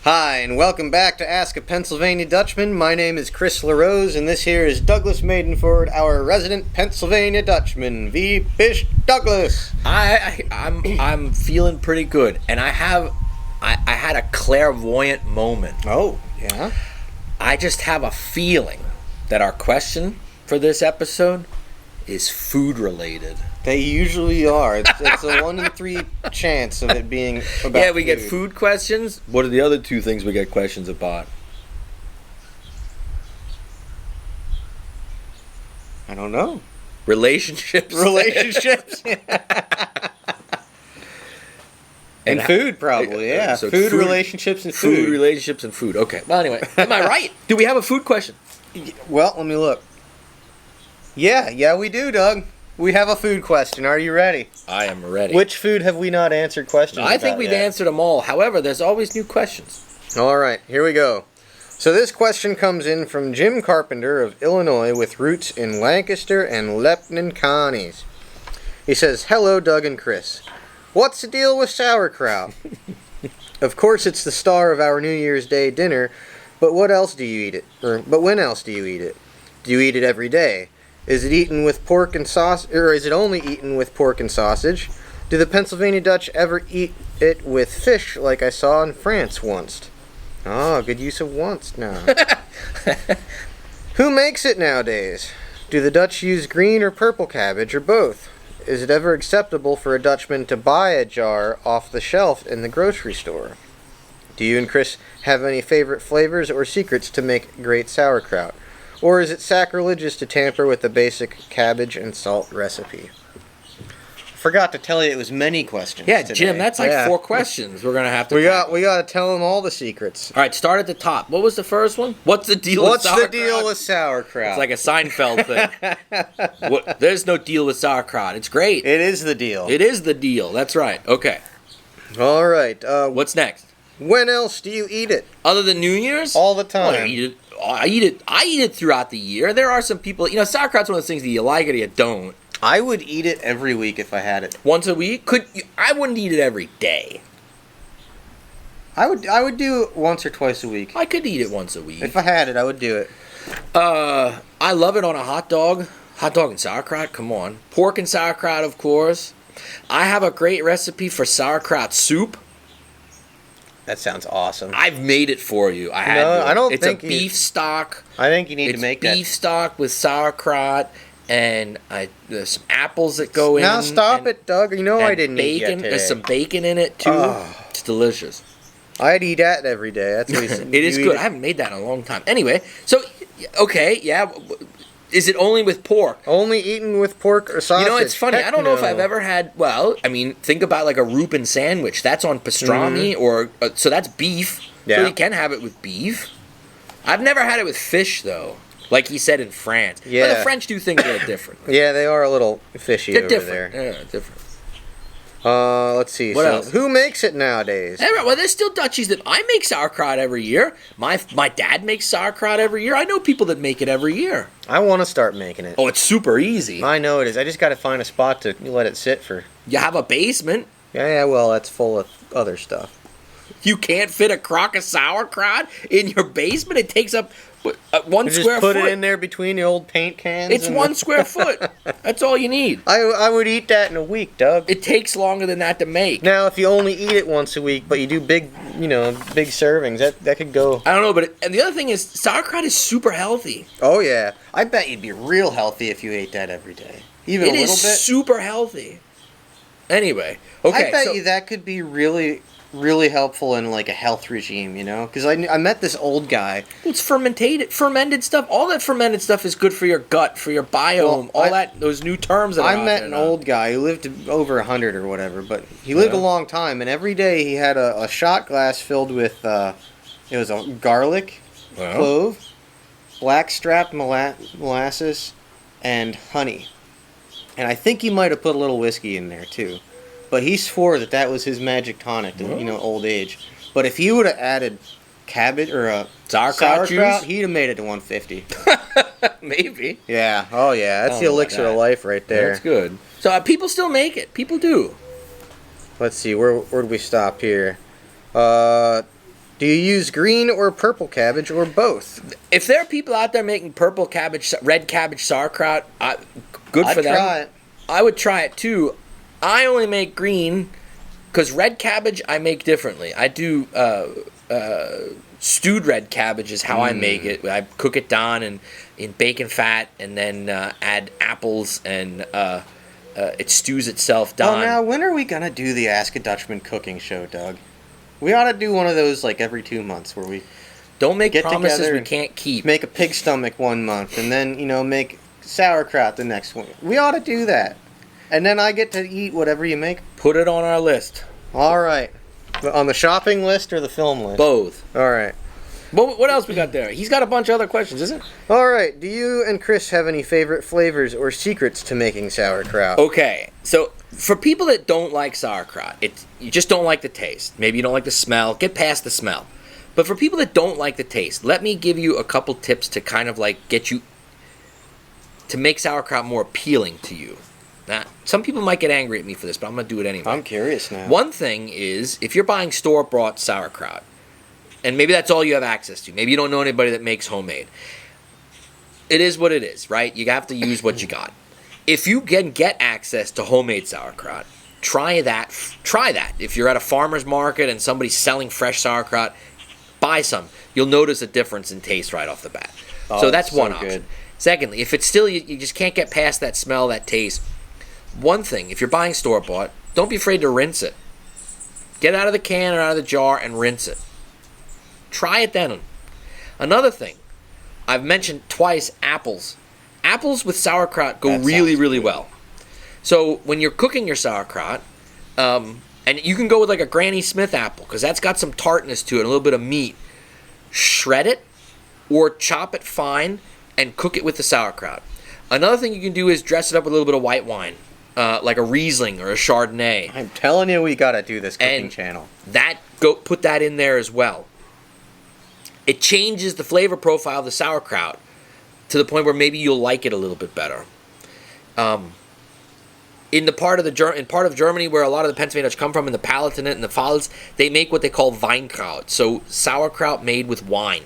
Hi, and welcome back to Ask a Pennsylvania Dutchman. My name is Chris LaRose, and this here is Douglas Maidenford, our resident Pennsylvania Dutchman. V. Fish Douglas. I'm feeling pretty good, and I had a clairvoyant moment. Oh, yeah? I just have a feeling that our question for this episode is food related. They usually are. It's a 1 in 3 chance of it being about Yeah, we get food questions. What are the other two things we get questions about? I don't know. Relationships. And food, probably, yeah. So food, relationships, and food. Food, relationships, and food. Okay. Well, anyway, am I right? Do we have a food question? Well, let me look. Yeah, we do, Doug. We have a food question. Are you ready? I am ready. Which food have we not answered questions about I think we've yet? answered them all. However, there's always new questions. All right, here we go. So this question comes in from Jim Carpenter of Illinois with roots in Lancaster and Lebanon counties. He says, "Hello, Doug and Chris. What's the deal with sauerkraut? Of course, it's the star of our New Year's Day dinner, but what else do you eat it? But when else do you eat it? Do you eat it every day? Is it eaten with pork and sausage, or is it only eaten with pork and sausage? Do the Pennsylvania Dutch ever eat it with fish like I saw in France once?" Oh, good use of once now. "Who makes it nowadays? Do the Dutch use green or purple cabbage, or both? Is it ever acceptable for a Dutchman to buy a jar off the shelf in the grocery store? Do you and Chris have any favorite flavors or secrets to make great sauerkraut? Or is it sacrilegious to tamper with the basic cabbage and salt recipe?" Forgot to tell you it was many questions. Yeah, today. Jim, that's like 4 questions we're gonna have to. We got to tell them all the secrets. All right, start at the top. What was the first one? What's the deal with sauerkraut? What's the deal with sauerkraut? It's like a Seinfeld thing. There's no deal with sauerkraut. It's great. It is the deal. It is the deal. That's right. Okay. All right. What's next? When else do you eat it? Other than New Year's? All the time. Well, I eat it throughout the year. There are some people, sauerkraut's one of those things that you like it or you don't. I would eat it every week if I had it. Once a week? I wouldn't eat it every day. I would do it once or twice a week. I could eat it once a week. If I had it, I would do it. I love it on a hot dog. Hot dog and sauerkraut, come on. Pork and sauerkraut, of course. I have a great recipe for sauerkraut soup. That sounds awesome. I've made it for you. It's a beef stock. I think you need to make that. It's beef stock with sauerkraut, and there's some apples that go in. Now stop it, Doug. You know I didn't eat yet today. There's some bacon in it, too. Oh. It's delicious. I'd eat that every day. That's what it is good. I haven't made that in a long time. Anyway, so, okay, yeah. Is it only with pork? Only eaten with pork or sausage. It's funny. I don't know if I've ever had, think about like a Reuben sandwich. That's on pastrami, so that's beef. Yeah. So you can have it with beef. I've never had it with fish, though. Like he said in France. Yeah. But the French do things a little different. Yeah, they are a little fishy They're over different. there. Yeah, different. Let's see. What else? Who makes it nowadays? Well, there's still Dutchies that I make sauerkraut every year. My dad makes sauerkraut every year. I know people that make it every year. I want to start making it. Oh, it's super easy. I know it is. I just got to find a spot to let it sit for. You have a basement. Yeah, well, that's full of other stuff. You can't fit a crock of sauerkraut in your basement? It takes up 1 square foot. Just put it in there between the old paint cans? It's 1 square foot. That's all you need. I would eat that in a week, Doug. It takes longer than that to make. Now, if you only eat it once a week, but you do big servings, that could go. I don't know, and the other thing is, sauerkraut is super healthy. Oh, yeah. I bet you'd be real healthy if you ate that every day. Even a little bit. It is super healthy. Anyway, okay. I bet you that could be really helpful in like a health regime, because I met this old guy. Well, it's fermented stuff. All that fermented stuff is good for your gut, for your biome. Those new terms that I met an old guy who lived over 100 or whatever, but he lived a long time, and every day he had a shot glass filled with it was a garlic, clove, blackstrap molasses, and honey, and I think he might have put a little whiskey in there too. But he swore that was his magic tonic to, old age. But if he would have added cabbage or sauerkraut, he'd have made it to 150. Maybe. Yeah. Oh, yeah. That's the elixir of life right there. That's good. So people still make it. People do. Let's see. Where do we stop here? Do you use green or purple cabbage or both? If there are people out there making red cabbage sauerkraut, good for them. I'd try it. I would try it too. I only make green because red cabbage I make differently. I do stewed red cabbage is how I make it. I cook it down in bacon fat and then add apples and it stews itself down. Well, now when are we gonna do the Ask a Dutchman cooking show, Doug? We ought to do one of those like every 2 months where we don't make promises we can't keep. Make a pig stomach one month and then, make sauerkraut the next one. We ought to do that. And then I get to eat whatever you make. Put it on our list. All right. On the shopping list or the film list? Both. All right. What else we got there? He's got a bunch of other questions, isn't it? All right. Do you and Chris have any favorite flavors or secrets to making sauerkraut? Okay. So for people that don't like sauerkraut, you just don't like the taste. Maybe you don't like the smell. Get past the smell. But for people that don't like the taste, let me give you a couple tips to kind of like get you to make sauerkraut more appealing to you. Now, some people might get angry at me for this, but I'm going to do it anyway. I'm curious now. One thing is, if you're buying store-bought sauerkraut, and maybe that's all you have access to, maybe you don't know anybody that makes homemade, it is what it is, right? You have to use what you got. If you can get access to homemade sauerkraut, try that. Try that. If you're at a farmer's market and somebody's selling fresh sauerkraut, buy some. You'll notice a difference in taste right off the bat. So that's one option. Good. Secondly, if it's still, you just can't get past that smell, that taste, one thing, if you're buying store-bought, don't be afraid to rinse it. Get it out of the can or out of the jar and rinse it. Try it then. Another thing, I've mentioned twice apples. Apples with sauerkraut go really, really well. So when you're cooking your sauerkraut, and you can go with like a Granny Smith apple because that's got some tartness to it, a little bit of meat. Shred it or chop it fine and cook it with the sauerkraut. Another thing you can do is dress it up with a little bit of white wine. Like a Riesling or a Chardonnay. I'm telling you, we gotta do this cooking channel. Put that in there as well. It changes the flavor profile of the sauerkraut to the point where maybe you'll like it a little bit better. In part of Germany where a lot of the Pennsylvania Dutch come from, in the Palatinate and the Pfalz, they make what they call Weinkraut, so sauerkraut made with wine.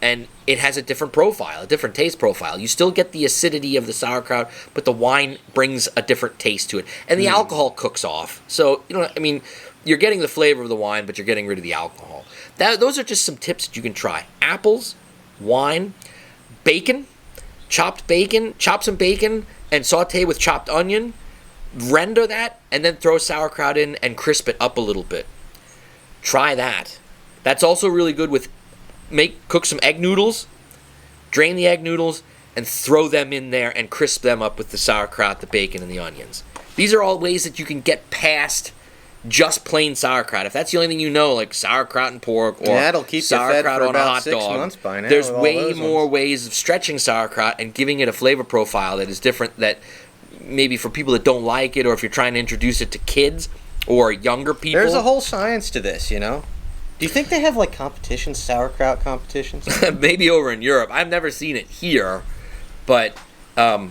And it has a different profile, a different taste profile. You still get the acidity of the sauerkraut, but the wine brings a different taste to it. And the alcohol cooks off. So, you're getting the flavor of the wine, but you're getting rid of the alcohol. Those are just some tips that you can try. Apples, wine, bacon, chop some bacon, and saute with chopped onion. Render that, and then throw sauerkraut in and crisp it up a little bit. Try that. That's also really good with cook some egg noodles, drain the egg noodles, and throw them in there and crisp them up with the sauerkraut, the bacon, and the onions. These are all ways that you can get past just plain sauerkraut. If that's the only thing you know, like sauerkraut and pork, or that'll keep sauerkraut on a hot 6 dog. Months by now, there's way more ways of stretching sauerkraut and giving it a flavor profile that is different, that maybe for people that don't like it, or if you're trying to introduce it to kids or younger people. There's a whole science to this, Do you think they have like competitions, sauerkraut competitions? Maybe over in Europe. I've never seen it here, but I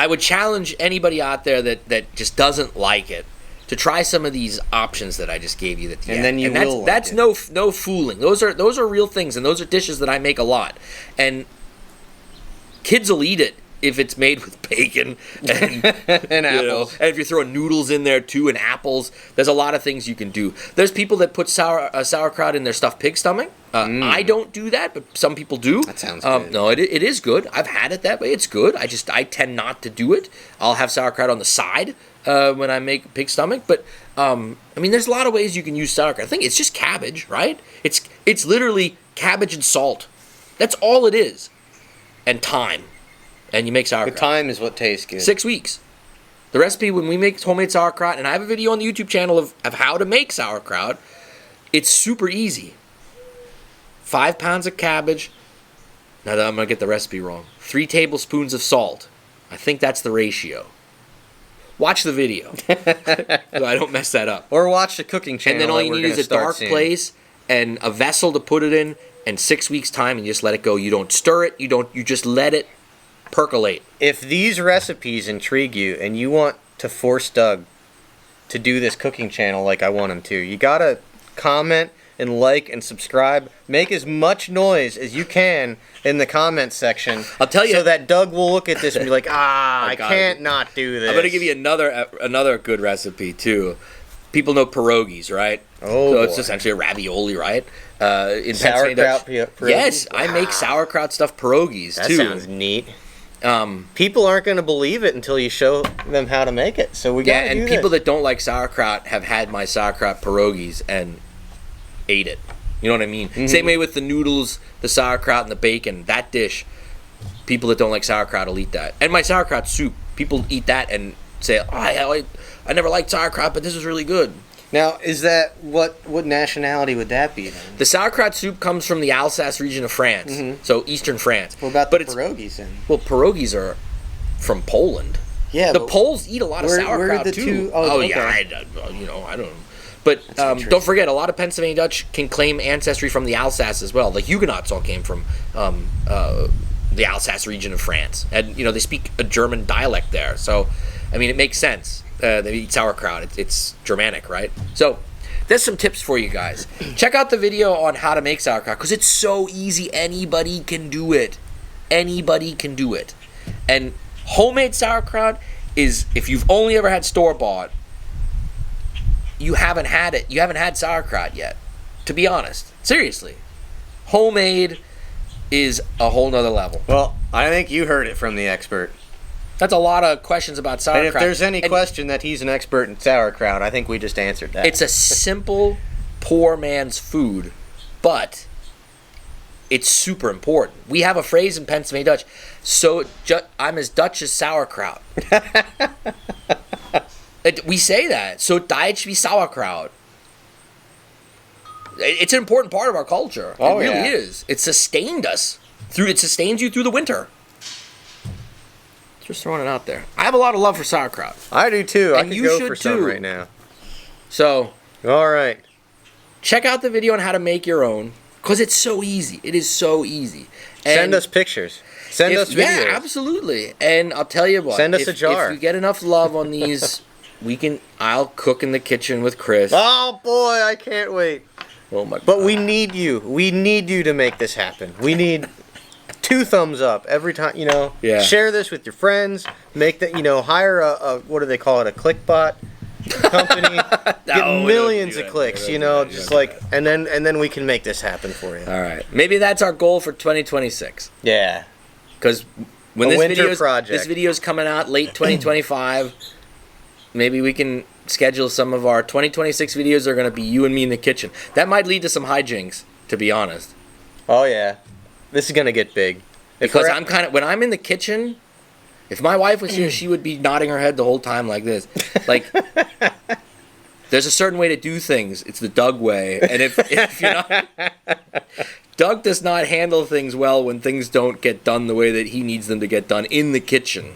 would challenge anybody out there that just doesn't like it to try some of these options that I just gave you. That's no fooling. Those are real things, and those are dishes that I make a lot, and kids will eat it if it's made with bacon and, and apples. And if you throw noodles in there too, and apples, there's a lot of things you can do. There's people that put sauerkraut in their stuffed pig stomach. I don't do that, but some people do. That sounds good. No, it is good. I've had it that way. It's good. I tend not to do it. I'll have sauerkraut on the side when I make pig stomach. But there's a lot of ways you can use sauerkraut. I think it's just cabbage, right? It's literally cabbage and salt. That's all it is, and thyme. And you make sauerkraut. The time is what tastes good. 6 weeks. The recipe, when we make homemade sauerkraut, and I have a video on the YouTube channel of how to make sauerkraut, it's super easy. 5 pounds of cabbage. Now I'm going to get the recipe wrong. 3 tablespoons of salt. I think that's the ratio. Watch the video so I don't mess that up. Or watch the cooking channel. And then all you need is a dark place and a vessel to put it in, and 6 weeks time, and you just let it go. You don't stir it. You just let it percolate. If these recipes intrigue you and you want to force Doug to do this cooking channel like I want him to. You gotta comment and like and subscribe. Make as much noise as you can in the comment section. I'll tell you, so that Doug will look at this and be like, I can't not do this. I'm gonna give you another good recipe too. People know pierogies, right? Oh, so it's essentially a ravioli, right? In sauerkraut pierogies? Yes, I make sauerkraut stuffed pierogies too. That sounds neat. People aren't going to believe it until you show them how to make it. So we got to do this. And people that don't like sauerkraut have had my sauerkraut pierogies and ate it. You know what I mean? Mm-hmm. Same way with the noodles, the sauerkraut, and the bacon. That dish, people that don't like sauerkraut will eat that. And my sauerkraut soup, people eat that and say, I never liked sauerkraut, but this is really good. Now, is that what nationality would that be then? The sauerkraut soup comes from the Alsace region of France, so eastern France. What about the pierogies then? Well, pierogies are from Poland. Yeah, the Poles eat a lot of sauerkraut too. Okay. Yeah, I don't know. But don't forget, a lot of Pennsylvania Dutch can claim ancestry from the Alsace as well. The Huguenots all came from the Alsace region of France, and they speak a German dialect there. So, I mean, it makes sense. They eat sauerkraut. It's Germanic, right? So, there's some tips for you guys. Check out the video on how to make sauerkraut because it's so easy. Anybody can do it. Anybody can do it. And homemade sauerkraut is, if you've only ever had store-bought, you haven't had it. You haven't had sauerkraut yet, to be honest. Seriously. Homemade is a whole nother level. Well, I think you heard it from the expert. That's a lot of questions about sauerkraut. And if there's any question that he's an expert in sauerkraut, I think we just answered that. It's a simple, poor man's food, but it's super important. We have a phrase in Pennsylvania Dutch, I'm as Dutch as sauerkraut. We say that. So Deutsch wie sauerkraut. It's an important part of our culture. It really is. It sustained us. It sustains you through the winter. Just throwing it out there. I have a lot of love for sauerkraut. I do too. And I could go for some right now. So, all right. Check out the video on how to make your own because it's so easy. It is so easy. And send us pictures. Send us videos. Yeah, absolutely. And I'll tell you what. Send us a jar. If we get enough love on these, I'll cook in the kitchen with Chris. Oh boy, I can't wait. Oh my God. But we need you. We need you to make this happen. We need 2 thumbs up every time, Yeah. Share this with your friends. Make that, hire a what do they call it, a clickbot company. Get millions of clicks, and then we can make this happen for you. All right. Maybe that's our goal for 2026. Yeah. Because when this video's coming out late 2025, maybe we can schedule some of our 2026 videos are going to be you and me in the kitchen. That might lead to some hijinks, to be honest. Oh yeah. This is going to get big. Because when I'm in the kitchen, if my wife was here, she would be nodding her head the whole time like this. Like, there's a certain way to do things. It's the Doug way. And if you're not... Doug does not handle things well when things don't get done the way that he needs them to get done in the kitchen.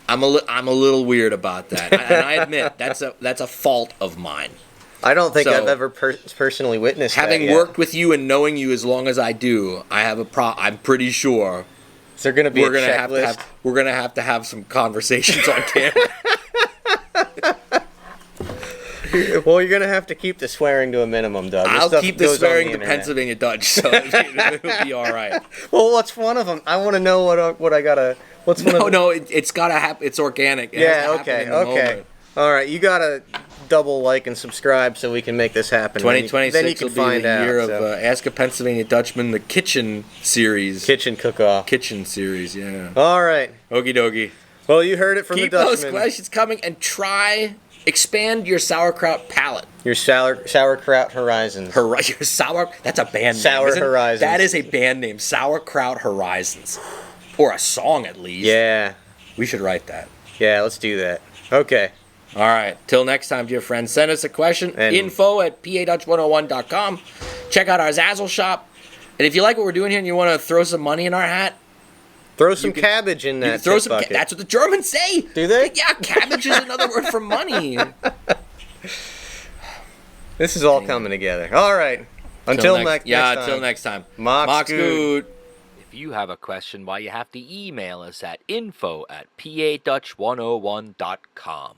I'm a little weird about that. And I admit, that's a fault of mine. I don't think I've ever personally witnessed that Having worked with you and knowing you as long as I do, I have I'm pretty sure. Is there going to be a checklist? We're going to have to have some conversations on camera. Well, you're going to have to keep the swearing to a minimum, Doug. I'll keep the swearing to Pennsylvania Dutch, so it'll be all right. Well, what's one of them? I want to know what I got to... What's one of them? No, it's got to happen. It's organic. Okay. All right, you got to double like and subscribe so we can make this happen. 2026 then you can will find be the year out, of Ask a Pennsylvania Dutchman, the kitchen series. Kitchen cook-off. Kitchen series, yeah. All right. Okie dokie. Well, you heard it from the Dutchman. Keep those questions coming and expand your sauerkraut palate. Your sauerkraut horizons. That's a band name. Sour Horizons. That is a band name. Sauerkraut Horizons. Or a song at least. Yeah. We should write that. Yeah, let's do that. Okay. All right. Till next time, dear friends, send us a question. info@padutch101.com. Check out our Zazzle shop. And if you like what we're doing here and you want to throw some money in our hat, throw some cabbage in that bucket. That's what the Germans say. Do they? Yeah, cabbage is another word for money. This is all coming together. All right. Until next time. Until next time. Mach's gut. If you have a question, you have to email us at info@padutch101.com.